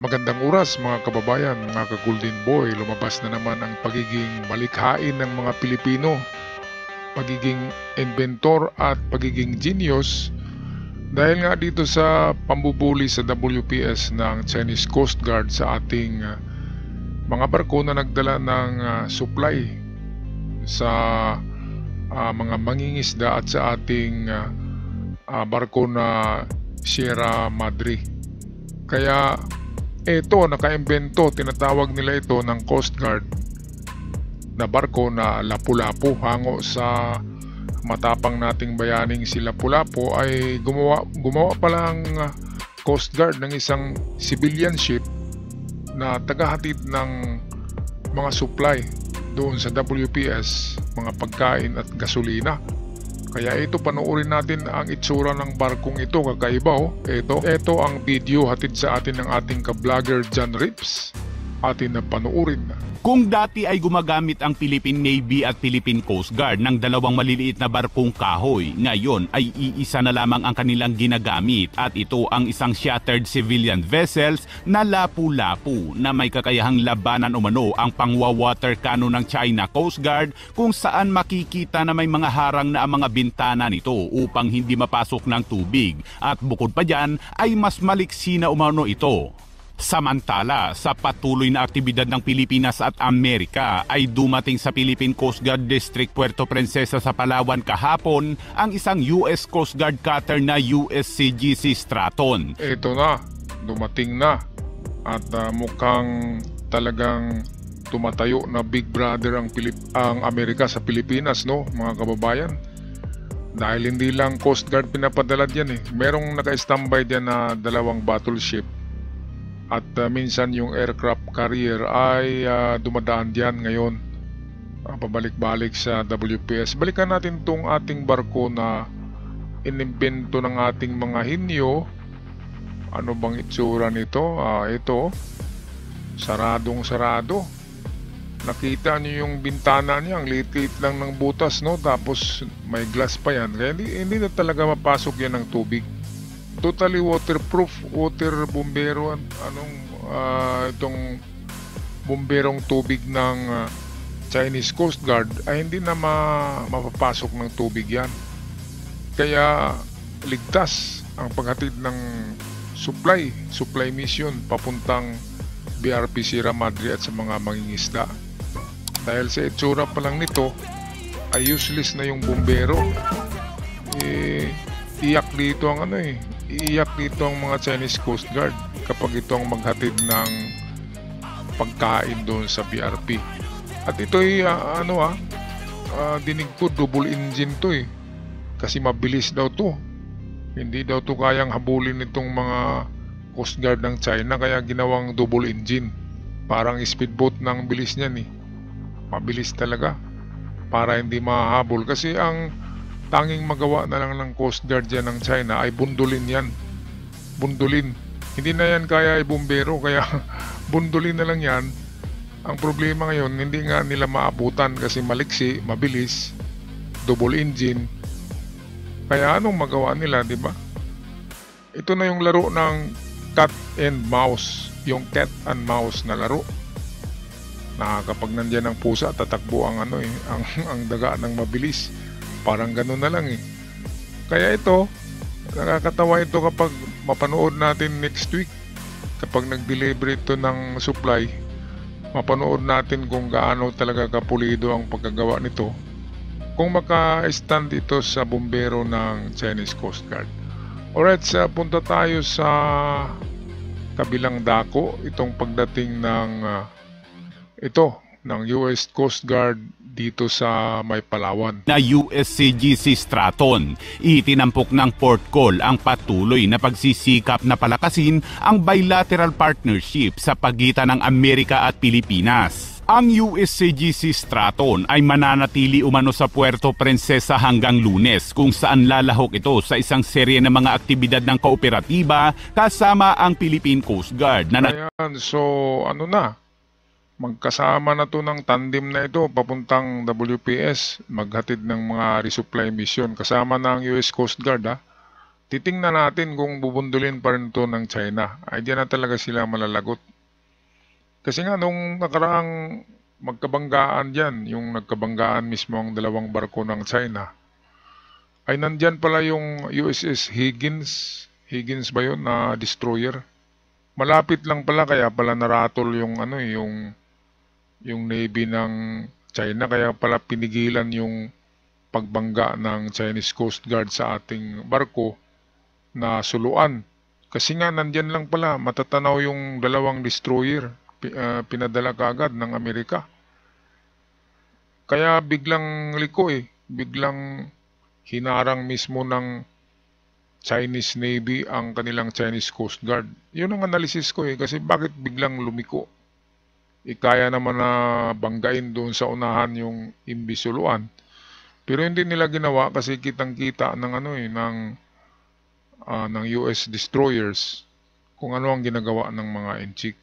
Magandang oras mga kababayan, mga ka-Golden Boy. Lumabas na naman ang pagiging malikhain ng mga Pilipino, pagiging inventor at pagiging genius dahil nga dito sa pambubuli sa WPS ng Chinese Coast Guard sa ating mga barko na nagdala ng supply sa mga mangingisda at sa ating barko na Sierra Madre. Kaya ito, naka-imbento, tinatawag nila ito ng Coast Guard na barko na Lapu-Lapu. Hango sa matapang nating bayaning si Lapu-Lapu ay gumawa pa lang Coast Guard ng isang civilian ship na tagahatid ng mga supply doon sa WPS, mga pagkain at gasolina. Kaya ito, panoorin natin ang itsura ng barkong ito, kakaiba oh. Ito ang video hatid sa atin ng ating ka-vlogger John Rips. Atin na panoorin. Kung dati ay gumagamit ang Philippine Navy at Philippine Coast Guard ng dalawang maliliit na barkong kahoy, ngayon ay iisa na lamang ang kanilang ginagamit at ito ang isang shattered civilian vessels na Lapu-Lapu na may kakayahang labanan umano ang pangwa-water cannon ng China Coast Guard kung saan makikita na may mga harang na ang mga bintana nito upang hindi mapasok ng tubig at bukod pa dyan ay mas maliksi na umano ito. Samantala, sa patuloy na aktibidad ng Pilipinas at Amerika ay dumating sa Philippine Coast Guard District Puerto Princesa sa Palawan kahapon ang isang US Coast Guard cutter na USCGC Straton. Ito na, dumating na at mukhang talagang tumatayo na Big Brother ang Amerika sa Pilipinas, no mga kababayan. Dahil hindi lang Coast Guard pinapadala diyan merong naka-standby diyan na dalawang battleship. At minsan yung aircraft carrier ay dumadaan diyan ngayon, pabalik-balik sa WPS. Balikan natin tong ating barko na inimbento ng ating mga hinyo. Ano bang itsura nito? Ito, saradong sarado. Nakita nyo yung bintana niya, ang liit-liit lang ng butas, no? Tapos may glass pa yan, kaya hindi na talaga mapasok yan ng tubig. Totally waterproof, water bombero. Itong bomberong tubig ng Chinese Coast Guard ay hindi na mapapasok ng tubig yan. Kaya ligtas ang paghatid ng supply mission papuntang BRP Sierra Madre at sa mga mangingisda. Dahil sa itsura pa lang nito ay useless na yung bombero. Iyak dito ang iiyak dito ang mga Chinese Coast Guard kapag ito ang maghatid ng pagkain doon sa BRP. At ito ay dinig ko double engine to kasi mabilis daw to. Hindi daw to kayang habulin itong mga Coast Guard ng China, kaya ginawang double engine. Parang speedboat ng bilis niyan Mabilis talaga para hindi mahabol, kasi ang tanging magawa na lang ng Coast Guard dyan ng China ay bundulin yan. Bundulin. Hindi na yan kaya ibumbero, kaya bundulin na lang yan. Ang problema ngayon, hindi nga nila maabutan kasi maliksi, mabilis, double engine. Kaya anong magawa nila, di ba? Ito na yung laro ng cat and mouse. Yung cat and mouse na laro. Kapag nandyan ang pusa, tatakbo ang ang daga ng mabilis. Parang gano'n na lang Kaya ito, nakakatawa ito kapag mapanood natin next week. Kapag nag-deliver ito ng supply, mapanood natin kung gaano talaga kapulido ang pagkagawa nito. Kung maka-stand ito sa bombero ng Chinese Coast Guard. Alright, punta tayo sa kabilang dako. Itong pagdating ng ng US Coast Guard dito sa may Palawan. Na USCGC Straton, itinampok ng port call ang patuloy na pagsisikap na palakasin ang bilateral partnership sa pagitan ng Amerika at Pilipinas. Ang USCGC Straton ay mananatili umano sa Puerto Princesa hanggang Lunes, kung saan lalahok ito sa isang serye ng mga aktibidad ng kooperatiba kasama ang Philippine Coast Guard. Ayan, so magkasama na to ng tandem na ito papuntang WPS, maghatid ng mga resupply mission kasama ng US Coast Guard titingnan natin kung bubundulin pa rin ito ng China. Ay diyan na talaga sila malalagot. Kasi nga nung nakaraang magkabanggaan dyan, yung nagkabanggaan mismo ang dalawang barko ng China, ay nandyan pala yung USS Higgins ba yun na destroyer? Malapit lang pala kaya pala naratol yung yung Navy ng China, kaya pala pinigilan yung pagbangga ng Chinese Coast Guard sa ating barko na suluan. Kasi nga nandyan lang pala matatanaw yung dalawang destroyer, pinadala kaagad ng Amerika. Kaya biglang liko biglang hinarang mismo ng Chinese Navy ang kanilang Chinese Coast Guard. Yun ang analysis ko kasi bakit biglang lumiko? Kaya naman na banggain doon sa unahan yung imbisuluan. Pero hindi nila ginawa kasi kitang-kita ng ng US destroyers kung ano ang ginagawa ng mga Inchik.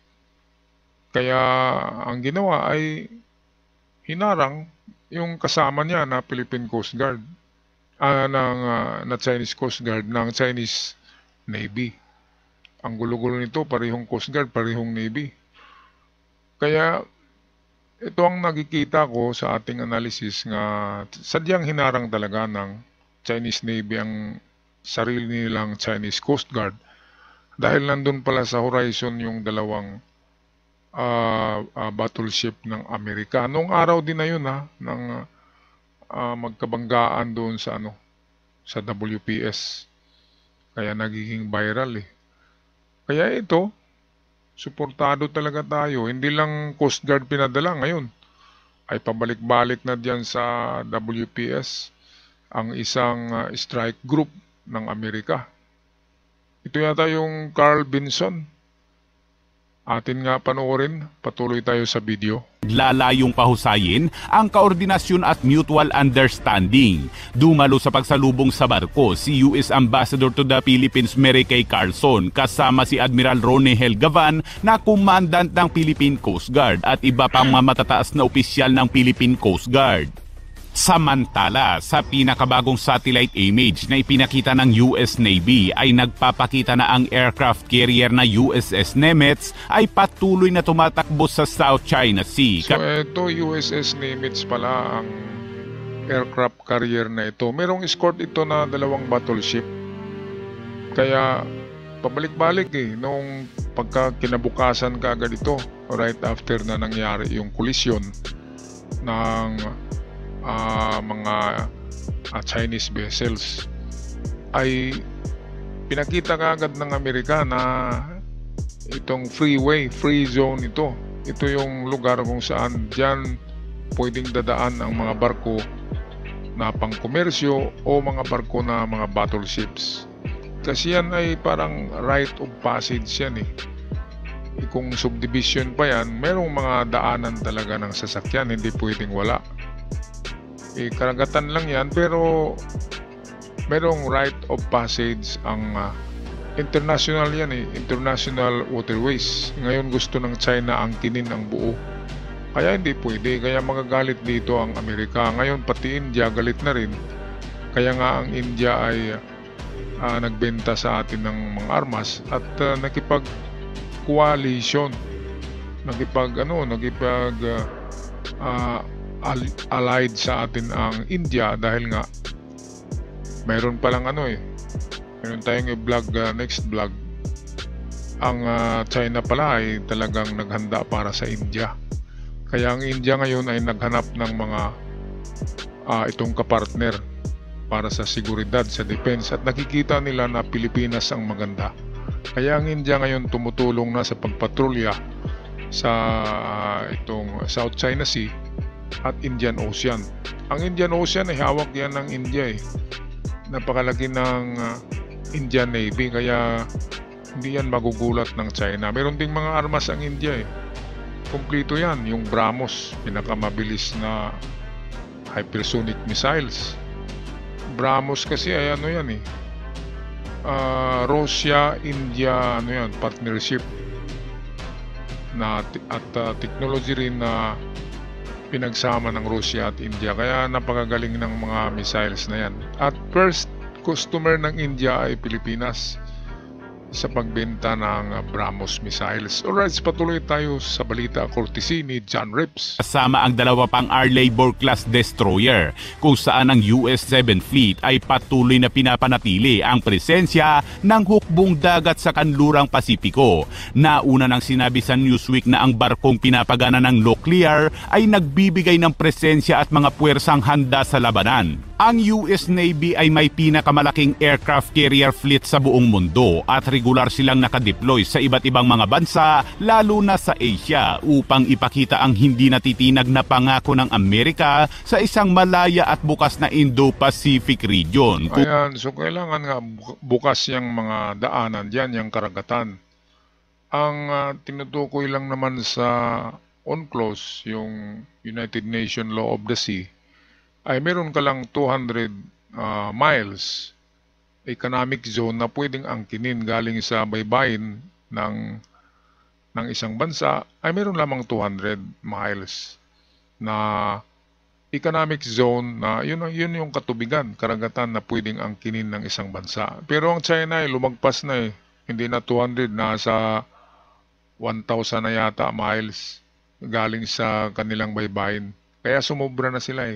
Kaya ang ginawa ay hinarang yung kasama niya na Philippine Coast Guard, na Chinese Coast Guard ng Chinese Navy. Ang gulo-gulo nito, parehong Coast Guard, parehong Navy. Kaya ito ang nakikita ko sa ating analysis nga sadyang hinarang talaga ng Chinese Navy ang sarili nilang Chinese Coast Guard dahil nandun pala sa horizon yung dalawang battleship ng Amerika. Noong araw din na yun ng magkabanggaan doon sa sa WPS. Kaya nagiging viral Kaya ito, suportado talaga tayo. Hindi lang Coast Guard pinadala ngayon. Ay pabalik-balik na diyan sa WPS ang isang strike group ng Amerika. Ito yata yung Carl Vinson. Atin nga panoorin, patuloy tayo sa video. Lalayong pahusayin ang koordinasyon at mutual understanding. Dumalo sa pagsalubong sa barko si US Ambassador to the Philippines Mary Kay Carlson kasama si Admiral Ronnie Helgavan na Commandant ng Philippine Coast Guard at iba pang mga matataas na opisyal ng Philippine Coast Guard. Samantala, sa pinakabagong satellite image na ipinakita ng US Navy ay nagpapakita na ang aircraft carrier na USS Nimitz ay patuloy na tumatakbo sa South China Sea. So ito USS Nimitz pala ang aircraft carrier na ito. Merong escort ito na dalawang battleship. Kaya pabalik-balik nung pagka kinabukasan kaagad ito right after na nangyari yung collision ng mga Chinese vessels ay pinakita kaagad ng Amerika na itong free zone ito yung lugar kung saan diyan pwedeng dadaan ang mga barko na pangkomersyo o mga barko na mga battleships. Kasi yan ay parang right of passage yan kung subdivision pa yan, merong mga daanan talaga ng sasakyan, hindi pwedeng wala. Karagatan lang yan pero merong right of passage ang international yan international waterways. Ngayon gusto ng China angkinin ang buo, kaya hindi pwede, kaya magagalit dito ang Amerika. Ngayon pati India galit na rin, kaya nga ang India ay nagbenta sa atin ng mga armas at nakipag coalition, allied sa atin ang India dahil nga mayroon palang mayroon tayong i-vlog next vlog. Ang China pala ay talagang naghanda para sa India. Kaya ang India ngayon ay naghanap ng mga itong kapartner para sa seguridad, sa defense, at nakikita nila na Pilipinas ang maganda. Kaya ang India ngayon tumutulong na sa pagpatrolya sa itong South China Sea at Indian Ocean. Ang Indian Ocean ay hawak yan ng India Napakalaki ng Indian Navy, kaya hindi yan magugulat ng China. Meron ding mga armas ang India Kompleto yan. Yung BrahMos, pinakamabilis na hypersonic missiles. BrahMos kasi ay Russia, India, partnership na at technology rin na pinagsama ng Russia at India, kaya napakagaling ng mga missiles na yan. At first customer ng India ay Pilipinas sa pagbenta ng BrahMos missiles. Alright, patuloy tayo sa balita courtesy ni John Rips. Kasama ang dalawa pang R-Labor-class destroyer kung saan ang US 7th Fleet ay patuloy na pinapanatili ang presensya ng hukbong dagat sa kanlurang Pasipiko. Nauna nang sinabi sa Newsweek na ang barkong pinapagana ng nuclear ay nagbibigay ng presensya at mga puwersang handa sa labanan. Ang US Navy ay may pinakamalaking aircraft carrier fleet sa buong mundo at regular silang nakadeploy sa iba't ibang mga bansa lalo na sa Asia upang ipakita ang hindi natitinag na pangako ng Amerika sa isang malaya at bukas na Indo-Pacific region. Ayan, so kailangan nga bukas yung mga daanan dyan, yung karagatan. Ang tinutukoy lang naman sa UNCLOS, yung United Nations Law of the Sea, ay meron ka lang 200 miles economic zone na pwedeng angkinin galing sa baybayin ng isang bansa, ay meron lamang 200 miles na economic zone na yun yung katubigan, karagatan na pwedeng angkinin ng isang bansa. Pero ang China ay lumagpas na hindi na 200, nasa 1,000 na yata miles galing sa kanilang baybayin. Kaya sumobra na sila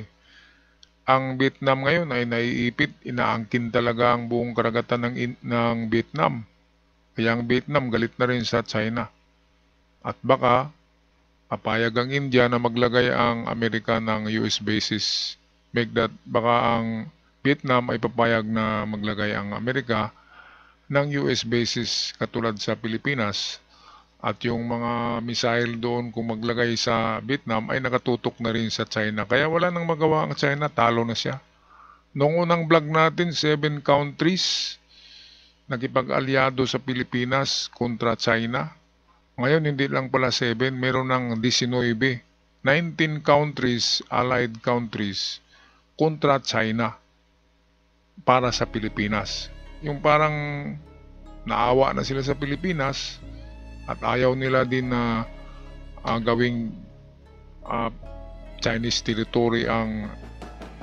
Ang Vietnam ngayon ay naiipit, inaangkin talaga ang buong karagatan ng Vietnam. Kaya ang Vietnam galit na rin sa China. At baka papayag ang India na maglagay ang Amerika ng US bases. Baka ang Vietnam ay papayag na maglagay ang Amerika ng US bases katulad sa Pilipinas. At yung mga missile doon kung maglagay sa Vietnam ay nakatutok na rin sa China. Kaya wala nang magawa ang China, talo na siya. Noong unang vlog natin, 7 countries nakipag-alyado sa Pilipinas kontra China. Ngayon hindi lang pala 7, meron ng 19. 19 countries, allied countries kontra China para sa Pilipinas. Yung parang naawa na sila sa Pilipinas at ayaw nila din na gawing Chinese territory ang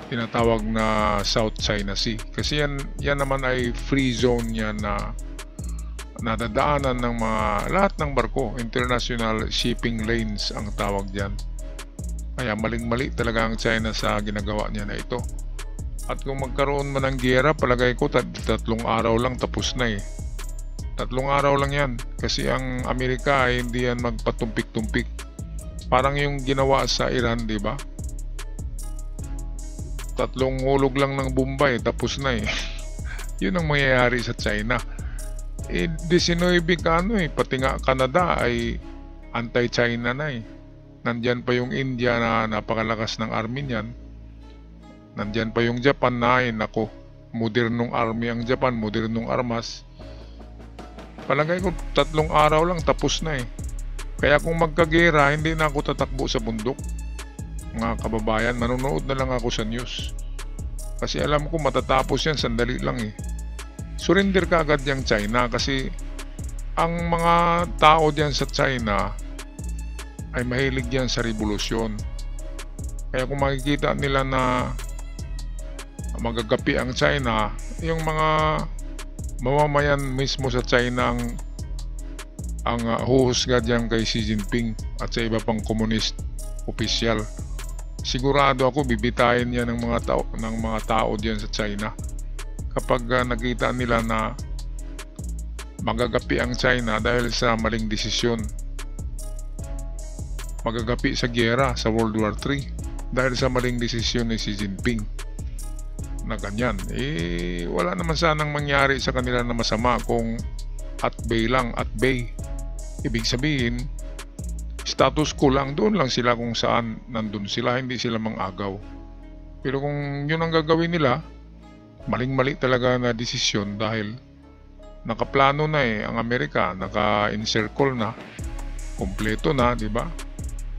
tinatawag na South China Sea. Kasi yan naman ay free zone yan na nadadaanan ng lahat ng barko. International shipping lanes ang tawag diyan. Kaya maling-mali talaga ang China sa ginagawa niya na ito. At kung magkaroon man ng giyera, palagay ko 3 araw lang tapos na 3 araw lang yan. Kasi ang Amerika ay hindi yan magpatumpik-tumpik. Parang yung ginawa sa Iran, di ba? 3 hulog lang ng Bombay, tapos na Yun ang mangyayari sa China. 19 ka pati nga Canada ay anti-China na Nandyan pa yung India na napakalakas ng army niyan. Nandyan pa yung Japan na nako, modernong army ang Japan, modernong armas. Palagay ko 3 araw lang tapos na Kaya kung magkagera, hindi na ako tatakbo sa bundok. Mga kababayan, manonood na lang ako sa news. Kasi alam ko matatapos yan, sandali lang Surrender ka agad yung China kasi ang mga tao diyan sa China ay mahilig yan sa revolusyon. Kaya kung makikita nila na magagapi ang China, yung mga mamamayan mismo sa China ang huhusga dyan kay Xi Jinping at sa iba pang communist opisyal. Sigurado ako bibitayin yan ng mga tao diyan sa China kapag nakita nila na magagapi ang China dahil sa maling desisyon. Magagapi sa giyera sa World War III dahil sa maling desisyon ni Xi Jinping na ganyan. Wala naman sanang mangyari sa kanila na masama kung at bay lang, at bay. Ibig sabihin, status quo lang, doon lang sila kung saan nandun sila, hindi sila mangagaw. Pero kung yun ang gagawin nila, maling-mali talaga na desisyon dahil nakaplano na ang Amerika, naka-encircle na, kompleto na, di ba?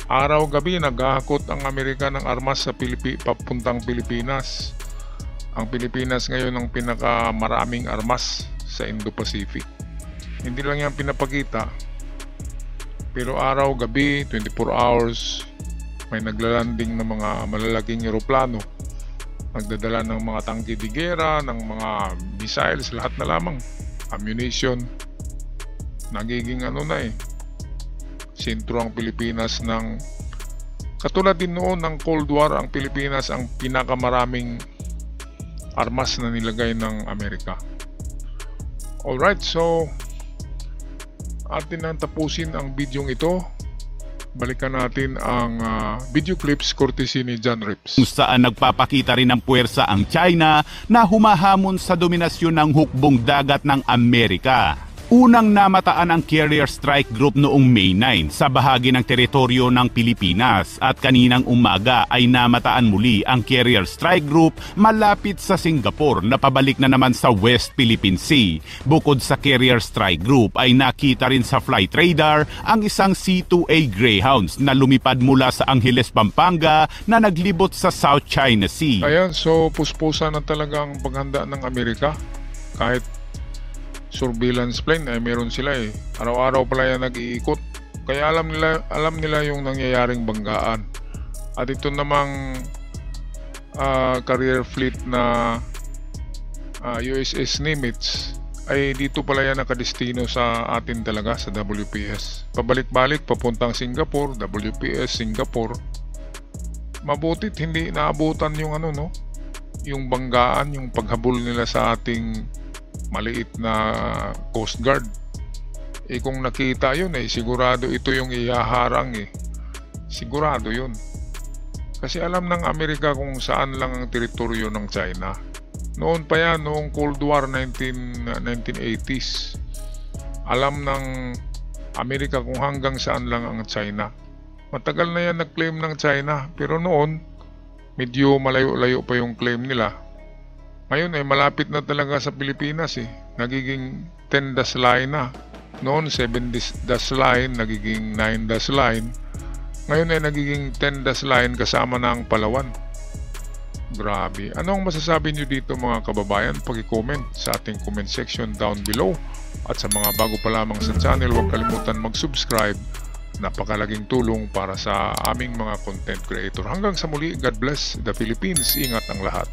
Araw-gabi naghahakot ang Amerika ng armas sa papuntang Pilipinas. Ang Pilipinas ngayon ang pinakamaraming armas sa Indo-Pacific. Hindi lang yan pinapakita, pero araw-gabi, 24 hours, may naglalanding ng mga malalaking eroplano nagdadala ng mga tangke de gera, ng mga missiles, lahat na lamang, ammunition. Nagiging sentro ang Pilipinas ng, katulad din noon ng Cold War, ang Pilipinas ang pinakamaraming armas na nilagay ng Amerika. Alright, so atin nang tapusin ang bidyong ito. Balikan natin ang video clips courtesy ni John Rips. Kung saan nagpapakita rin ng puwersa ang China na humahamon sa dominasyon ng hukbong dagat ng Amerika. Unang namataan ang Carrier Strike Group noong May 9 sa bahagi ng teritoryo ng Pilipinas at kaninang umaga ay namataan muli ang Carrier Strike Group malapit sa Singapore na pabalik na naman sa West Philippine Sea. Bukod sa Carrier Strike Group ay nakita rin sa flight radar ang isang C-2A Greyhounds na lumipad mula sa Angeles, Pampanga na naglibot sa South China Sea. Ayan, so puspusa na talaga ang paghanda ng Amerika. Kahit surveillance plane ay meron sila Araw-araw pala yan nag-iikot. Kaya alam nila yung nangyayaring banggaan. At ito namang carrier fleet na USS Nimitz ay dito pala yan nakadestino sa atin talaga sa WPS. Pabalik-balik papuntang Singapore, WPS Singapore. Mabutit hindi naabutan yung yung banggaan, yung paghabol nila sa ating maliit na Coast Guard. Kung nakita yun sigurado ito yung ihaharang sigurado yun. Kasi alam ng Amerika kung saan lang ang teritoryo ng China. Noon pa yan, noong Cold War 1980s. Alam ng Amerika kung hanggang saan lang ang China. Matagal na yan nag-claim ng China, pero noon medyo malayo-layo pa yung claim nila. Ngayon malapit na talaga sa Pilipinas Nagiging 10 dash line na. Noon 7 dash line, nagiging 9 dash line. Ngayon nagiging 10 dash line kasama na ang Palawan. Grabe. Ano ang masasabi nyo dito mga kababayan? Paki-comment sa ating comment section down below. At sa mga bago pa lamang sa channel, huwag kalimutan mag-subscribe. Napakalaking tulong para sa aming mga content creator. Hanggang sa muli, God bless the Philippines. Ingat ang lahat.